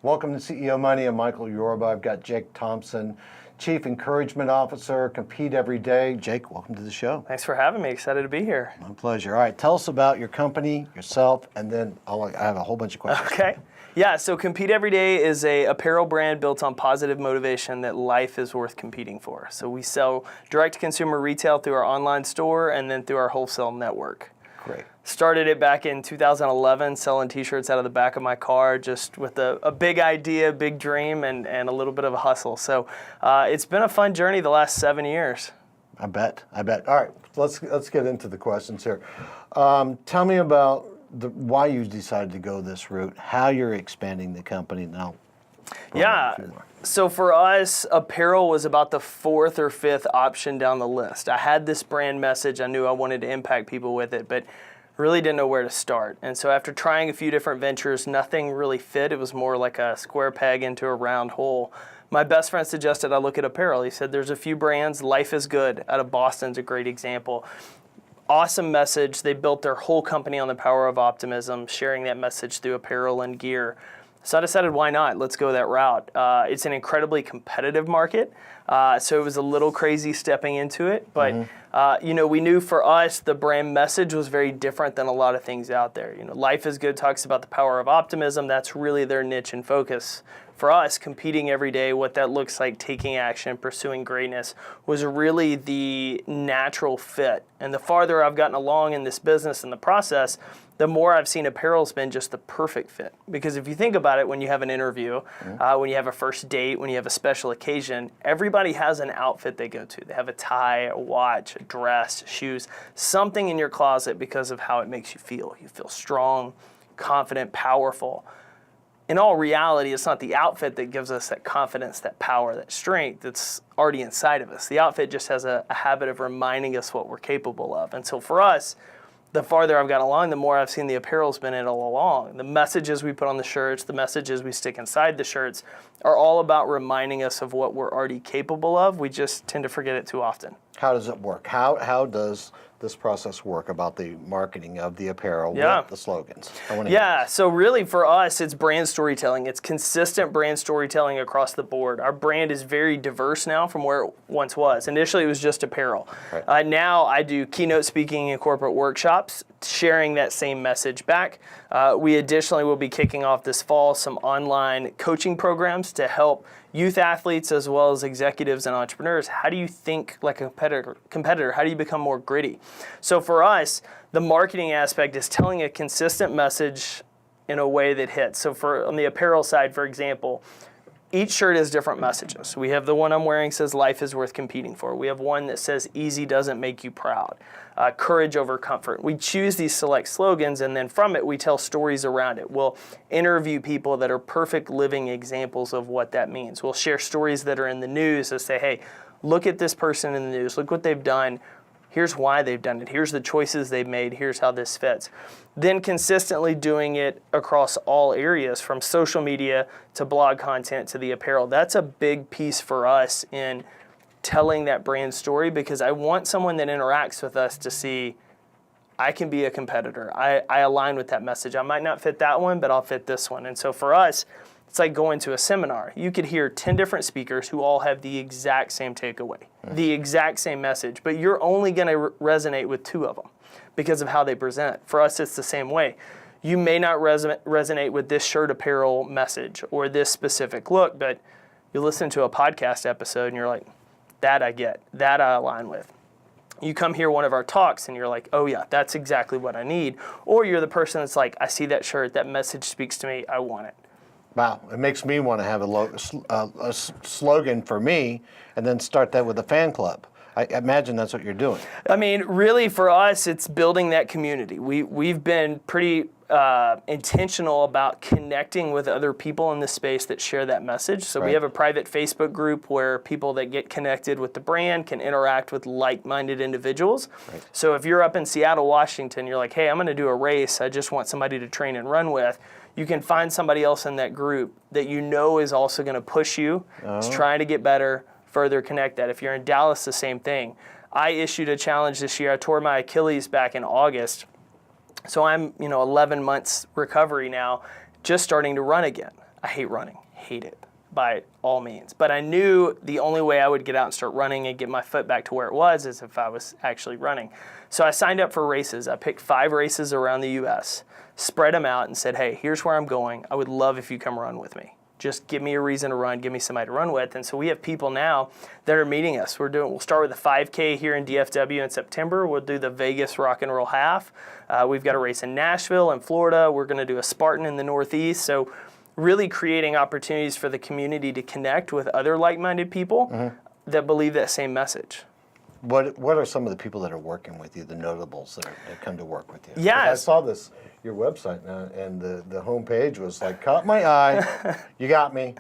Welcome to CEO Money. I'm Michael Yorba. I've got Jake Thompson, Chief Encouragement Officer, Compete Every Day. Jake, welcome to the show. Thanks for having me. Excited to be here. My pleasure. All right, tell us about your company, yourself, and then I have a whole bunch of questions. Okay. Yeah, so Compete Every Day is a apparel brand built on positive motivation that life is worth competing for. So we sell direct-to-consumer retail through our online store and then through our wholesale network. Great. Started it back in 2011, selling t-shirts out of the back of my car, just with a big idea, big dream, and a little bit of a hustle. So it's been a fun journey the last 7 years. I bet. All right, let's get into the questions here. Tell me about why you decided to go this route, how you're expanding the company now. Yeah, so for us, apparel was about the fourth or fifth option down the list. I had this brand message. I knew I wanted to impact people with it, but really didn't know where to start. And so after trying a few different ventures, nothing really fit. It was more like a square peg into a round hole. My best friend suggested I look at apparel. He said, there's a few brands. Life is Good out of Boston's a great example. Awesome message. They built their whole company on the power of optimism, sharing that message through apparel and gear. So I decided, why not? Let's go that route. It's an incredibly competitive market, so it was a little crazy stepping into it. But we knew for us the brand message was very different than a lot of things out there. Life is Good talks about the power of optimism. That's really their niche and focus. For us, competing every day, what that looks like, taking action, pursuing greatness, was really the natural fit. And the farther I've gotten along in this business and the process, the more I've seen apparel's been just the perfect fit. Because if you think about it, when you have an interview, when you have a first date, when you have a special occasion, everybody has an outfit they go to. They have a tie, a watch, a dress, shoes, something in your closet because of how it makes you feel. You feel strong, confident, powerful. In all reality, it's not the outfit that gives us that confidence, that power, that strength that's already inside of us. The outfit just has a habit of reminding us what we're capable of. And so for us, the farther I've gotten along, the more I've seen the apparel's been in all along. The messages we put on the shirts, the messages we stick inside the shirts are all about reminding us of what we're already capable of. We just tend to forget it too often. How does it work? How does this process work about the marketing of the apparel with the slogans? So really for us, it's brand storytelling. It's consistent brand storytelling across the board. Our brand is very diverse now from where it once was. Initially, it was just apparel. Right. Now I do keynote speaking and corporate workshops, sharing that same message back. We additionally will be kicking off this fall some online coaching programs to help youth athletes as well as executives and entrepreneurs. How do you think like a competitor? How do you become more gritty? So for us, the marketing aspect is telling a consistent message in a way that hits. So on the apparel side, for example, each shirt has different messages. We have the one I'm wearing says life is worth competing for. We have one that says easy doesn't make you proud. Courage over comfort. We choose these select slogans, and then from it we tell stories around it. We'll interview people that are perfect living examples of what that means. We'll share stories that are in the news that say, hey, look at this person in the news. Look what they've done. Here's why they've done it. Here's the choices they've made. Here's how this fits. Then consistently doing it across all areas, from social media to blog content to the apparel. That's a big piece for us in telling that brand story, because I want someone that interacts with us to see I can be a competitor. I align with that message. I might not fit that one, but I'll fit this one. And so for us, it's like going to a seminar. You could hear 10 different speakers who all have the exact same takeaway, the exact same message, but you're only going to resonate with 2 of them because of how they present. For us, it's the same way. You may not resonate with this shirt apparel message or this specific look, but you listen to a podcast episode and you're like, that I get, that I align with. You come hear one of our talks and you're like, oh yeah, that's exactly what I need. Or you're the person that's like, I see that shirt, that message speaks to me, I want it. Wow, it makes me want to have a slogan for me and then start that with a fan club. I imagine that's what you're doing. I mean, really for us, it's building that community. We've been pretty intentional about connecting with other people in the space that share that message. So we have a private Facebook group where people that get connected with the brand can interact with like-minded individuals. Right. So if you're up in Seattle, Washington, you're like, hey, I'm going to do a race. I just want somebody to train and run with. You can find somebody else in that group that you know is also going to push you, is trying to get better, further connect that. If you're in Dallas, the same thing. I issued a challenge this year. I tore my Achilles back in August. So I'm, 11 months recovery now, just starting to run again. I hate running, hate it by all means. But I knew the only way I would get out and start running and get my foot back to where it was is if I was actually running. So I signed up for races. I picked 5 races around the U.S., spread them out and said, hey, here's where I'm going. I would love if you come run with me. Just give me a reason to run, give me somebody to run with. And so we have people now that are meeting us. We'll start with a 5K here in DFW in September. We'll do the Vegas Rock and Roll Half. We've got a race in Nashville in Florida. We're going to do a Spartan in the Northeast. So really creating opportunities for the community to connect with other like-minded people that believe that same message. What are some of the people that are working with you, the notables that come to work with you? Yeah. I saw your website now, and the homepage was like, caught my eye. You got me.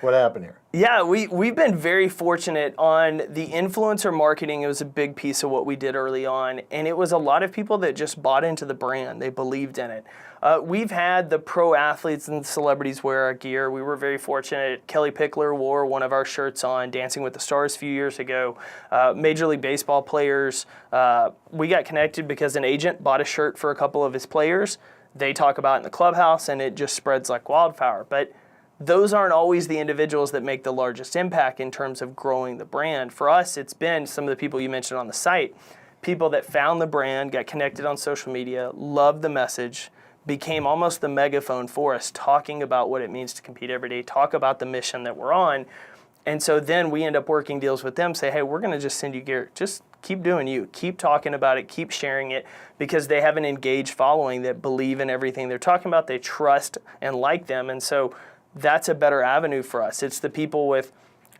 What happened here? Yeah, we've been very fortunate on the influencer marketing. It was a big piece of what we did early on, and it was a lot of people that just bought into the brand. They believed in it. We've had the pro athletes and celebrities wear our gear. We were very fortunate. Kelly Pickler wore one of our shirts on Dancing with the Stars a few years ago. Major League Baseball players. We got connected because an agent bought a shirt for a couple of his players. They talk about it in the clubhouse, and it just spreads like wildfire. But those aren't always the individuals that make the largest impact in terms of growing the brand. For us, it's been some of the people you mentioned on the site, people that found the brand, got connected on social media, loved the message, became almost the megaphone for us, talking about what it means to compete every day, talk about the mission that we're on. And so then we end up working deals with them, say, hey, we're going to just send you gear. Just keep doing you. Keep talking about it. Keep sharing it, because they have an engaged following that believe in everything they're talking about. They trust and like them. And so that's a better avenue for us. It's the people with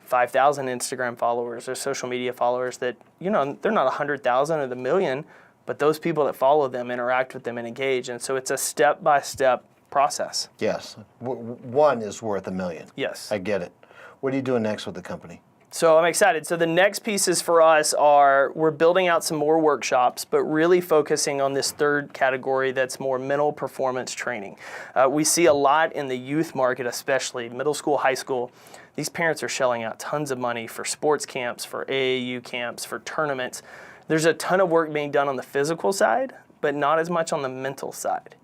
5,000 Instagram followers or social media followers that, they're not 100,000 or the million, but those people that follow them, interact with them, and engage. And so it's a step-by-step process. Yes. One is worth a million. Yes. I get it. What are you doing next with the company? So I'm excited. So the next pieces for us are we're building out some more workshops, but really focusing on this third category that's more mental performance training. We see a lot in the youth market, especially middle school, high school. These parents are shelling out tons of money for sports camps, for AAU camps, for tournaments. There's a ton of work being done on the physical side, but not as much on the mental side.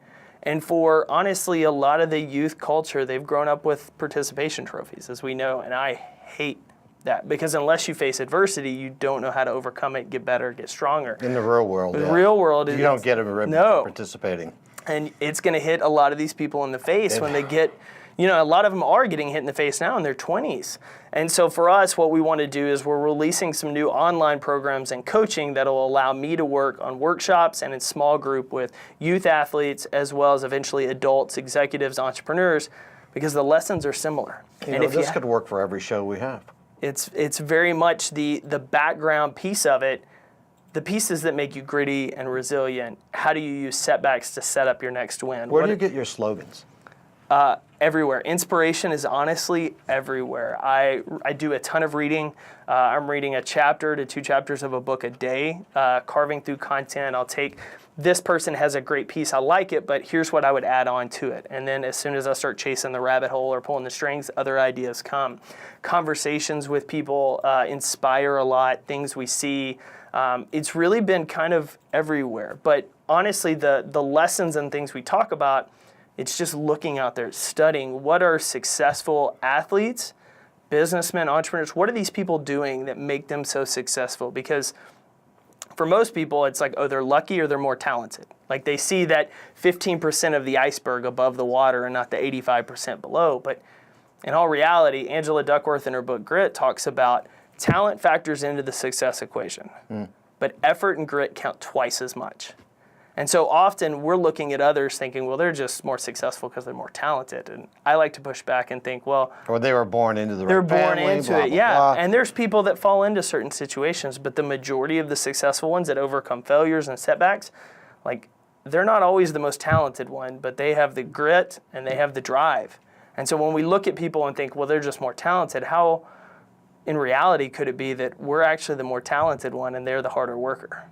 And for, honestly, a lot of the youth culture, they've grown up with participation trophies, as we know, and I hate that, because unless you face adversity, you don't know how to overcome it, get better, get stronger. In the real world, The real world, you don't get a ribbon for participating. And it's going to hit a lot of these people in the face when they get, a lot of them are getting hit in the face now in their 20s. And so for us, what we want to do is we're releasing some new online programs and coaching that will allow me to work on workshops and in small group with youth athletes, as well as eventually adults, executives, entrepreneurs, because the lessons are similar. This could work for every show we have. It's very much the background piece of it, the pieces that make you gritty and resilient. How do you use setbacks to set up your next win? Where do you get your slogans? Everywhere. Inspiration is honestly everywhere. I do a ton of reading. I'm reading a chapter to 2 chapters of a book a day, carving through content. I'll take, this person has a great piece, I like it, but here's what I would add on to it. And then as soon as I start chasing the rabbit hole or pulling the strings, other ideas come. Conversations with people inspire a lot, things we see. It's really been kind of everywhere. But honestly, the lessons and things we talk about, it's just looking out there, studying what are successful athletes, businessmen, entrepreneurs, what are these people doing that make them so successful? Because for most people, it's like, oh, they're lucky or they're more talented. Like they see that 15% of the iceberg above the water and not the 85% below. But in all reality, Angela Duckworth in her book Grit talks about talent factors into the success equation, but effort and grit count twice as much. And so often we're looking at others thinking, well, they're just more successful because they're more talented. And I like to push back and think, well, or they were born into the they're right born family, into blah, it, blah, yeah. blah. And there's people that fall into certain situations, but the majority of the successful ones that overcome failures and setbacks, like they're not always the most talented one, but they have the grit and they have the drive. And so when we look at people and think, well, they're just more talented, how in reality could it be that we're actually the more talented one and they're the harder worker?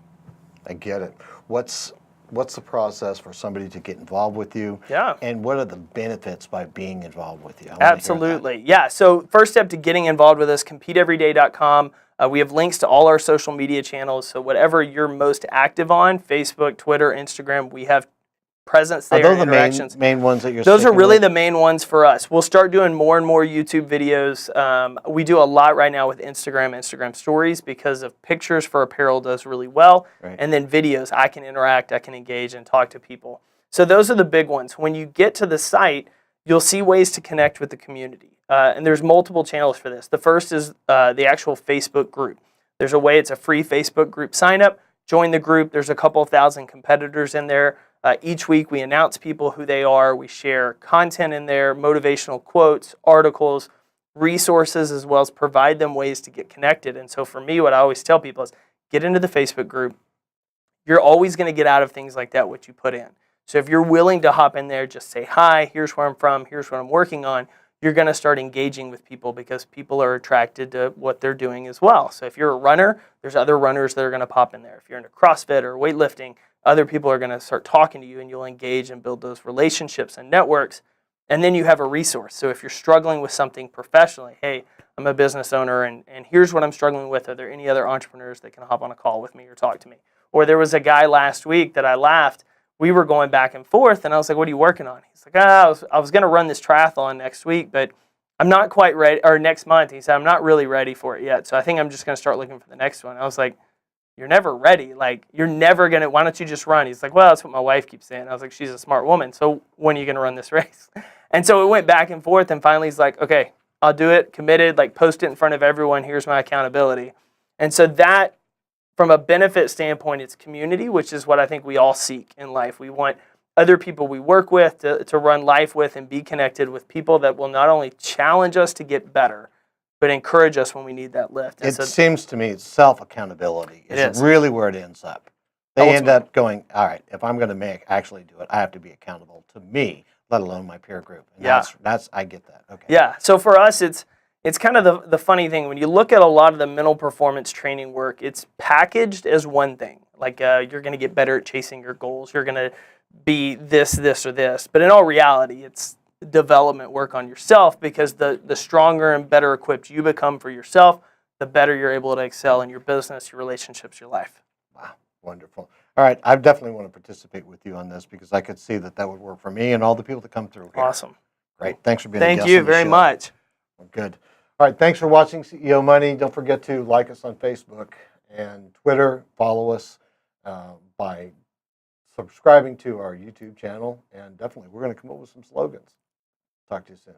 I get it. What's the process for somebody to get involved with you? Yeah. And what are the benefits by being involved with you? Absolutely. Yeah. So first step to getting involved with us, competeeveryday.com. We have links to all our social media channels. So whatever you're most active on, Facebook, Twitter, Instagram, we have presence Are there, those the interactions. main ones that you're Those are sticking really with? the main ones for us. We'll start doing more and more YouTube videos. We do a lot right now with Instagram stories because of pictures for apparel does really well. Right. And then videos, I can interact, I can engage and talk to people. So those are the big ones. When you get to the site, you'll see ways to connect with the community. And there's multiple channels for this. The first is the actual Facebook group. There's a way, it's a free Facebook group sign up. Join the group. There's a couple thousand competitors in there. Each week we announce people who they are. We share content in there, motivational quotes, articles, resources, as well as provide them ways to get connected. And so for me, what I always tell people is get into the Facebook group. You're always going to get out of things like that what you put in. So if you're willing to hop in there, just say, hi, here's where I'm from, here's what I'm working on, you're going to start engaging with people because people are attracted to what they're doing as well. So if you're a runner, there's other runners that are going to pop in there. If you're into CrossFit or weightlifting, other people are going to start talking to you and you'll engage and build those relationships and networks. And then you have a resource. So if you're struggling with something professionally, hey, I'm a business owner and here's what I'm struggling with. Are there any other entrepreneurs that can hop on a call with me or talk to me? Or there was a guy last week that I laughed. We were going back and forth, and I was like, what are you working on? He's like, I was going to run this triathlon next week, but I'm not quite ready, or next month. He said, I'm not really ready for it yet, so I think I'm just going to start looking for the next one. I was like, you're never ready. Like, you're never going to, why don't you just run? He's like, well, that's what my wife keeps saying. I was like, she's a smart woman, so when are you going to run this race? And so it went back and forth, and finally he's like, okay, I'll do it, committed, like post it in front of everyone, here's my accountability. And so that, from a benefit standpoint, it's community, which is what I think we all seek in life. We want other people we work with to run life with and be connected with people that will not only challenge us to get better, but encourage us when we need that lift. And It so, seems to me it's self-accountability It is is. really where it ends up. They end Ultimately. up going, all right, if I'm going to actually do it, I have to be accountable to me, let alone my peer group. And Yeah. that's I get that. Okay. Yeah. So for us, it's kind of the funny thing. When you look at a lot of the mental performance training work, it's packaged as one thing. Like you're going to get better at chasing your goals. You're going to be this, or this. But in all reality, it's development work on yourself because the stronger and better equipped you become for yourself, the better you're able to excel in your business, your relationships, your life. Wow. Wonderful. All right. I definitely want to participate with you on this because I could see that would work for me and all the people that come through here. Awesome. Great. Thanks for being a Thank guest you on the very show. much. Good. All right. Thanks for watching CEO Money. Don't forget to like us on Facebook and Twitter. Follow us by subscribing to our YouTube channel. And definitely, we're going to come up with some slogans. Talk to you soon.